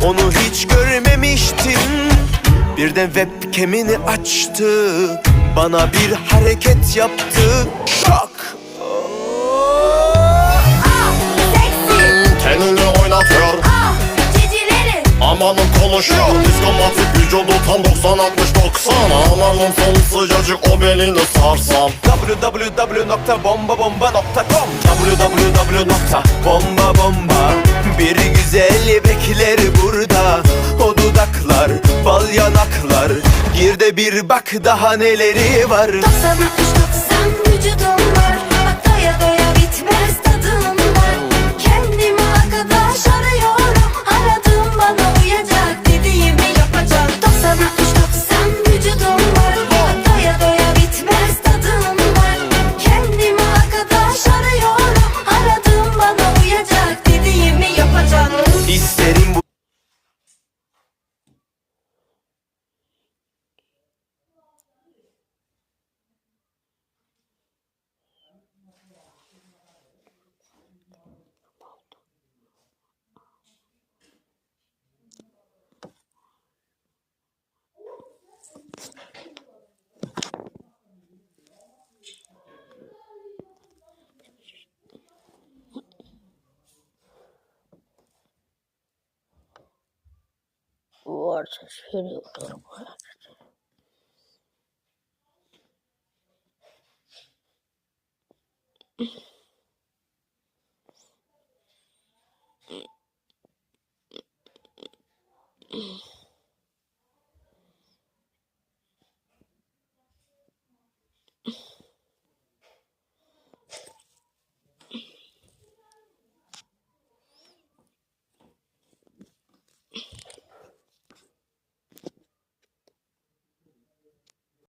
Onu hiç görmemiştim. Birden webcam'ini açtı, bana bir hareket yaptı. Şok. Tenini oynatıyor, Cicileri amanın konuşuyor. Diskomatik vücudu tam 90-60-90. Amanın sonu sıcacık, o belini sarsam. www.bombabomba.com www.bombabomba. Bir güzel bekler burada, o dudaklar, bal yanaklar. Gir de bir bak daha neleri var. 90-60-90 vücudum var. Bak doya doya bitmez tadım var. Kendimi arkadaş arıyorum. Aradığım bana uyacak, dediğimi yapacak. 90-60-90 vücudum var. Bak doya doya bitmez tadım var. Kendimi arkadaş arıyorum. Aradığım bana uyacak, dediğimi yapacak. İsterim bu varsa söylüyorum.